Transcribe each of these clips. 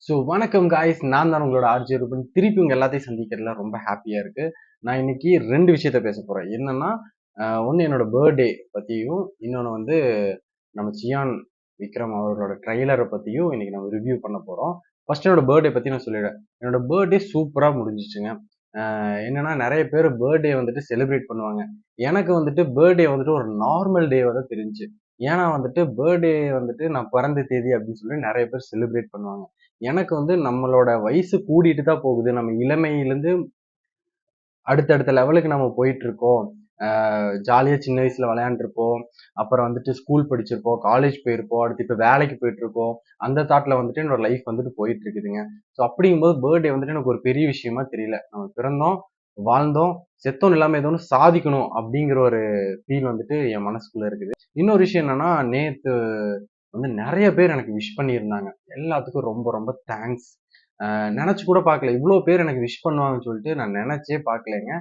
So வணக்கம் guys, நான் தான் உங்களோட ஆர்ஜே ரூபன். திருப்பி உங்கள் எல்லாத்தையும் சந்திக்கிறதுல ரொம்ப ஹாப்பியாக இருக்குது. நான் இன்னைக்கு 2 விஷயத்த பேச போகிறேன். என்னன்னா, ஒன்று என்னோட பர்த்டே பற்றியும், இன்னொன்று வந்து நம்ம சியான் விக்ரம் அவரோட ட்ரைலரை பற்றியும் இன்னைக்கு நம்ம ரிவ்யூ பண்ண போகிறோம். ஃபர்ஸ்ட் என்னோட பர்த்டே பற்றி நான் சொல்லிடுறேன். என்னோட பர்த்டே சூப்பராக முடிஞ்சிச்சுங்க. என்னன்னா, நிறைய பேர் பர்த்டே வந்துட்டு செலிப்ரேட் பண்ணுவாங்க. எனக்கு வந்துட்டு பர்த்டே வந்துட்டு ஒரு நார்மல் டேவாக தான் தெரிஞ்சுச்சு. ஏன்னா வந்துட்டு பர்த்டே வந்துட்டு நான் பிறந்த தேதி அப்படின்னு சொல்லி நிறைய பேர் செலிப்ரேட் பண்ணுவாங்க. எனக்கு வந்து நம்மளோட வயசு கூடிட்டு தான் போகுது. நம்ம இளமையிலேருந்து அடுத்தடுத்த லெவலுக்கு நம்ம போயிட்டு இருக்கோம். ஜாலியா சின்ன வயசுல விளையாண்டுருப்போம். அப்புறம் வந்துட்டு ஸ்கூல் படிச்சிருப்போம், காலேஜ் போயிருப்போம், அடுத்து இப்ப வேலைக்கு போயிட்டு இருக்கோம். அந்த தாட்ல வந்துட்டு என்னோட லைஃப் வந்துட்டு போயிட்டு இருக்குதுங்க. ஸோ அப்படிங்கும்போது பர்த்டே வந்துட்டு எனக்கு ஒரு பெரிய விஷயமா தெரியல. நம்ம பிறந்தோம், வாழ்ந்தோம், செத்தோம், இல்லாம ஏதோ ஒன்று சாதிக்கணும் அப்படிங்கிற ஒரு ஃபீல் வந்துட்டு என் மனசுக்குள்ள இருக்குது. இன்னொரு விஷயம் என்னன்னா, நேத்து வந்து நிறைய பேர் எனக்கு விஷ் பண்ணியிருந்தாங்க. எல்லாத்துக்கும் ரொம்ப ரொம்ப தேங்க்ஸ். நினைச்சு கூட பார்க்கல. இவ்வளோ பேர் எனக்கு விஷ் பண்ணுவாங்கன்னு சொல்லிட்டு நான் நினைச்சே பார்க்கலைங்க.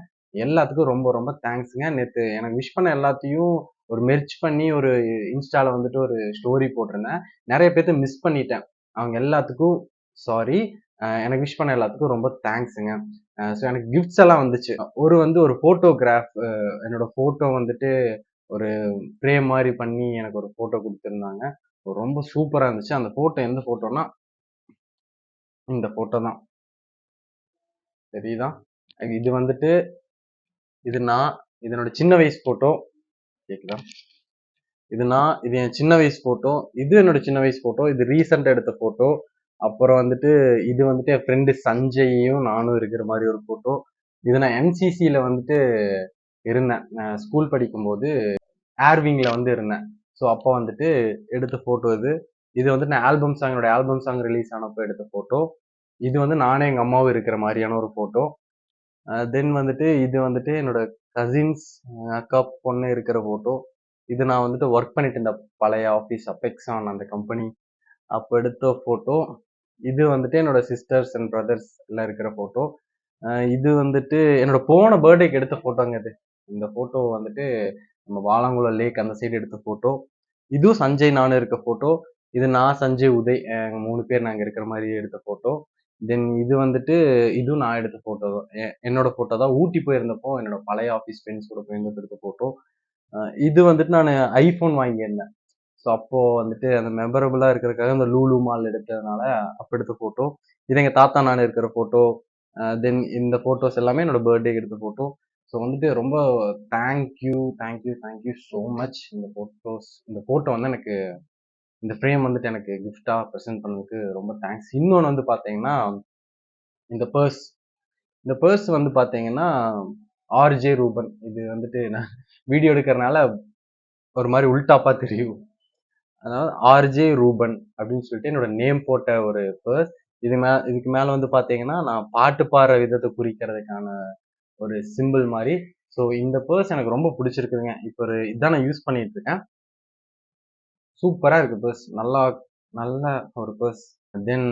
எல்லாத்துக்கும் ரொம்ப ரொம்ப தேங்க்ஸ்ங்க. நேத்து எனக்கு விஷ் பண்ண எல்லாத்தையும் ஒரு மெர்ஜ் பண்ணி ஒரு இன்ஸ்டால வந்துட்டு ஒரு ஸ்டோரி போட்டிருந்தேன். நிறைய பேர்த்த மிஸ் பண்ணிட்டேன். அவங்க எல்லாத்துக்கும் சாரி. எனக்கு விஷ் பண்ண எல்லாத்துக்கும் ரொம்ப தேங்க்ஸுங்க. ஸோ எனக்கு கிஃப்ட்ஸ் எல்லாம் வந்துச்சு. ஒரு ஃபோட்டோகிராஃப், என்னோட ஃபோட்டோ வந்துட்டு ஒரு ஃப்ரேம் மாதிரி பண்ணி எனக்கு ஒரு ஃபோட்டோ கொடுத்துருந்தாங்க. ரொம்ப சூப்பரா இருந்துச்சு. அந்த ஃபோட்டோ எந்த ஃபோட்டோனா, இந்த ஃபோட்டோ தான். தெரியுதா? இது வந்துட்டு இது நான். இது என்னோட சின்ன வயசு ஃபோட்டோ. கேக்குதா? இது என் சின்ன வயசு ஃபோட்டோ. இது என்னோட சின்ன வயசு ஃபோட்டோ. இது ரீசெண்டா எடுத்த ஃபோட்டோ. அப்புறம் வந்துட்டு இது வந்துட்டு என் ஃப்ரெண்டு சஞ்சயும் நானும் இருக்கிற மாதிரி ஒரு ஃபோட்டோ. இது நான் என்சிசில வந்துட்டு இருந்தேன். ஸ்கூல் படிக்கும்போது ஏர்விங்ல வந்து இருந்தேன். ஸோ அப்போ வந்துட்டு எடுத்த ஃபோட்டோ இது. இது வந்துட்டு நான் என்னோட ஆல்பம் சாங் ரிலீஸ் ஆனப்போ எடுத்த ஃபோட்டோ. இது வந்து நானே எங்க அம்மாவும் இருக்கிற மாதிரியான ஒரு ஃபோட்டோ. தென் வந்துட்டு இது வந்துட்டு என்னோட கசின்ஸ், அக்கா பொண்ணு இருக்கிற ஃபோட்டோ. இது நான் வந்துட்டு ஒர்க் பண்ணிட்டு இருந்த பழைய ஆஃபீஸ் அப்பெக்ஸான் அந்த கம்பெனி அப்போ எடுத்த ஃபோட்டோ. இது வந்துட்டு என்னோட சிஸ்டர்ஸ் அண்ட் பிரதர்ஸ் எல்லாம் இருக்கிற ஃபோட்டோ. இது வந்துட்டு என்னோட போன பர்த்டேக்கு எடுத்த ஃபோட்டோங்க இது. இந்த ஃபோட்டோ வந்துட்டு நம்ம வாலாங்குளம் லேக் அந்த சைடு எடுத்த ஃபோட்டோ. இதுவும் சஞ்சய் நானும் இருக்க ஃபோட்டோ. இது நான், சஞ்சய், உதய் 3 பேர் நாங்க இருக்கிற மாதிரி எடுத்த ஃபோட்டோ. தென் இது வந்துட்டு இதுவும் நான் எடுத்த ஃபோட்டோ தான். என்னோட ஃபோட்டோ தான். ஊட்டி போயிருந்தப்போ என்னோட பழைய ஆஃபீஸ் ஃப்ரெண்ட்ஸ் கூட போயிருந்தப்போ எடுத்த ஃபோட்டோ. இது வந்துட்டு நான் ஐஃபோன் வாங்கியிருந்தேன். ஸோ அப்போ வந்துட்டு அந்த மெமரபுளா இருக்கிறதுக்காக அந்த லூலு மால் எடுத்ததுனால அப்போ எடுத்த ஃபோட்டோ. இது எங்க தாத்தா நான் இருக்கிற ஃபோட்டோ. தென் இந்த ஃபோட்டோஸ் எல்லாமே என்னோட பர்த்டேக்கு எடுத்த ஃபோட்டோ. ஸோ வந்துட்டு ரொம்ப தேங்க்யூ ஸோ மச். இந்த ஃபோட்டோ வந்து எனக்கு இந்த ஃப்ரேம் வந்துட்டு எனக்கு கிஃப்டா ப்ரெசென்ட் பண்ணதுக்கு ரொம்ப தேங்க்ஸ். இன்னொன்று வந்து பார்த்தீங்கன்னா, இந்த பர்ஸ் வந்து பார்த்தீங்கன்னா ஆர்ஜே ரூபன். இது வந்துட்டு நான் வீடியோ எடுக்கிறனால ஒரு மாதிரி உல்டாப்பா தெரியும். அதாவது ஆர்ஜே ரூபன் அப்படின்னு சொல்லிட்டு என்னோட நேம் போட்ட ஒரு பர்ஸ். இதுக்கு மேல வந்து பார்த்தீங்கன்னா நான் பாட்டு பாடுற விதத்தை குறிக்கிறதுக்கான ஒரு சிம்பிள் மாதிரி. ஸோ இந்த பர்ஸ் எனக்கு ரொம்ப பிடிச்சிருக்குதுங்க. இப்போ இதான் நான் யூஸ் பண்ணிட்டு இருக்கேன். சூப்பரா இருக்கு பர்ஸ். நல்ல ஒரு பர்ஸ். தென்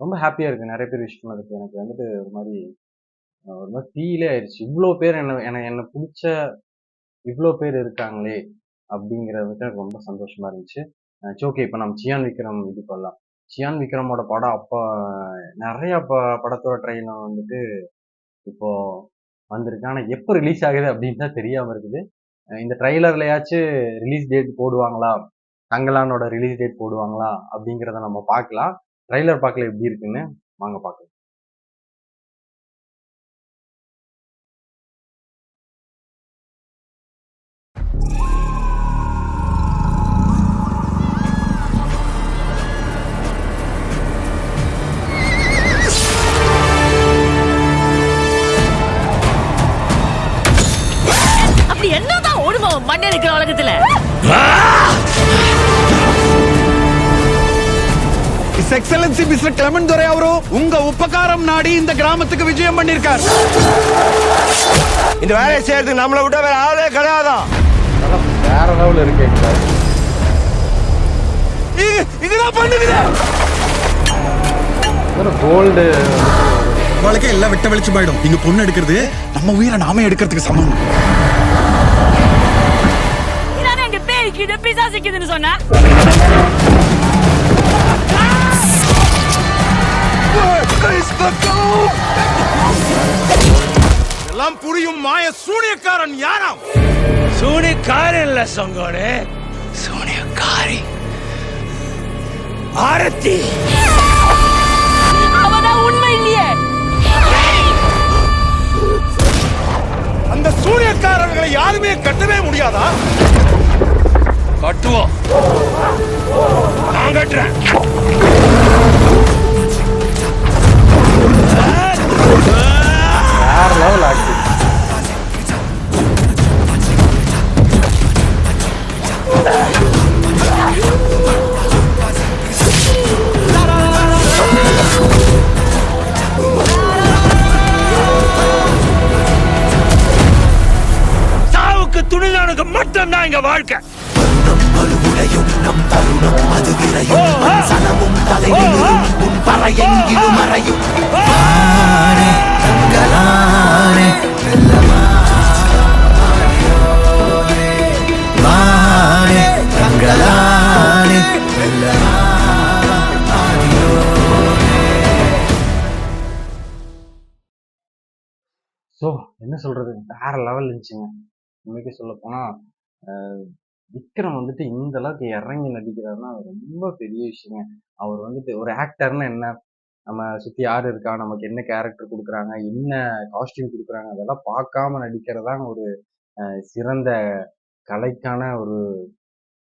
ரொம்ப ஹாப்பியா இருக்கு நிறைய பேர் விஷ் பண்ணதுக்கு. எனக்கு வந்துட்டு ஒரு மாதிரி ஃபீலே ஆயிடுச்சு. இவ்வளோ பேர் என்ன பிடிச்ச இவ்வளோ பேர் இருக்காங்களே அப்படிங்கிறது வந்துட்டு எனக்கு ரொம்ப சந்தோஷமா இருந்துச்சு. ஓகே, இப்போ நம்ம சியான் விக்ரம் இது பண்ணலாம். சியான் விக்ரமோட படம் அப்போ நிறைய படத்தோட ட்ரெயிலர் வந்துட்டு இப்போ வந்திருக்கு. ஆனால் எப்போ ரிலீஸ் ஆகுது அப்படின்னு தான் தெரியாம இருக்குது. இந்த ட்ரைலர்லயாச்சும் ரிலீஸ் டேட் போடுவாங்களா, தங்கலானோட ரிலீஸ் டேட் போடுவாங்களா அப்படிங்கிறத நம்ம பார்க்கலாம். ட்ரைலர் பார்க்கல எப்படி இருக்குன்னு வாங்க பார்க்கலாம். என்னதான் ஓடுமா மண்ணே இருக்கிற உலகத்துல? His Excellency Mr. Clement Dore அவரு உங்க உபகாரம் நாடி இந்த கிராமத்துக்கு விஜயம் பண்ணிருக்கார். இந்த வேலையை செய்யறதுக்கு நம்மளை விட வேற ஆளே கிடையாதான். வேற லெவல்ல இருக்கு. இதுதான் பண்ணுது. கோல்டு வாழ்க்கை எல்லாம் விட்ட வெளிச்சு போயிடும். இங்க பொண்ணு எடுக்கிறது நம்ம உயிரை நாமே எடுக்கிறதுக்கு சமம். இதானே எங்க பேய்க்குது பிசாசுக்குதுன்னு சொன்ன. எல்லாம் புரியும் மாய சூனியக்காரன் யாராம்? சூனியக்காரன் இல்ல சங்கோனே, சூனியக்காரி ஆரத்தி. அவதான் உண்மை இல்லையே. அந்த சூனியக்காரர்களை யாருமே கட்டவே முடியாதா? கட்டுவோம், நான் கட்டுறேன். வேற லெவல் ஆக்டிங். சாவுக்கு துணிதானுக்கு மட்டும்தான் இங்க வாழ்க்கை. ஸோ என்ன சொல்றது, வேற லெவல் இருந்துச்சுங்க. உண்மைக்கு சொல்ல போனா விக்ரம் வந்துட்டு இந்த அளவுக்கு இறங்கி நடிக்கிறாருன்னா அது ரொம்ப பெரிய விஷயங்க. அவர் வந்துட்டு ஒரு ஆக்டர்னா என்ன, நம்ம சுத்தி யாரு இருக்கா, நமக்கு என்ன கேரக்டர் கொடுக்குறாங்க, என்ன காஸ்டியூம் கொடுக்குறாங்க, அதெல்லாம் பார்க்காம நடிக்கிறதாங்க ஒரு சிறந்த கலைக்கான ஒரு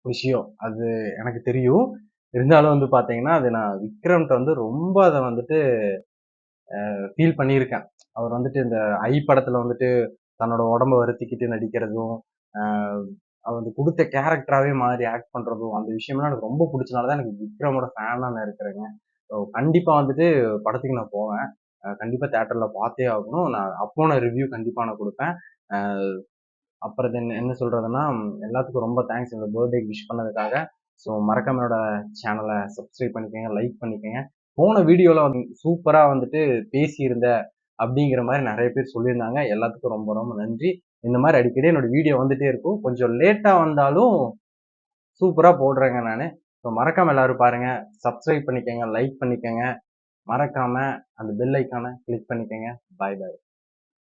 விஷயம். அது எனக்கு தெரியும். இருந்தாலும் வந்து பாத்தீங்கன்னா அது நான் விக்ரம்கிட்ட வந்து ரொம்ப அதை வந்துட்டு ஃபீல் பண்ணியிருக்கேன். அவர் வந்துட்டு இந்த ஐ படத்துல வந்துட்டு தன்னோட உடம்ப வருத்திக்கிட்டு நடிக்கிறதும், அவர் வந்து கொடுத்த கேரக்டராகவே மாறி ஆக்ட் பண்றதும், அந்த விஷயம்லாம் எனக்கு ரொம்ப பிடிச்சனால தான் எனக்கு விக்ரமோட ஃபேனாக நான் இருக்கிறேங்க. ஸோ கண்டிப்பா வந்துட்டு படத்துக்கு நான் போவேன். கண்டிப்பா தியேட்டர்ல பார்த்தே ஆகணும். நான் ரிவ்யூ கண்டிப்பா நான் கொடுப்பேன். அப்புறம் என்ன என்ன சொல்றதுன்னா, எல்லாத்துக்கும் ரொம்ப தேங்க்ஸ் இந்த பர்த்டேக்கு விஷ் பண்ணதுக்காக. ஸோ மறக்காம என்னோட சேனலை சப்ஸ்கிரைப் பண்ணிக்கோங்க, லைக் பண்ணிக்கோங்க. போன வீடியோல வந்து சூப்பரா வந்துட்டு பேசியிருந்த அப்படிங்கிற மாதிரி நிறைய பேர் சொல்லியிருந்தாங்க. எல்லாத்துக்கும் ரொம்ப ரொம்ப நன்றி. இந்த மாதிரி அடிக்கடி என்னோட வீடியோ வந்துட்டே இருக்கும். கொஞ்சம் லேட்டா வந்தாலும் சூப்பரா போடுறேங்க நானு. ஸோ மறக்காம எல்லாரும் பாருங்க, சப்ஸ்கிரைப் பண்ணிக்கோங்க, லைக் பண்ணிக்கோங்க. மறக்காம அந்த பெல் ஐக்கானை கிளிக் பண்ணிக்கோங்க. பாய் பாய்.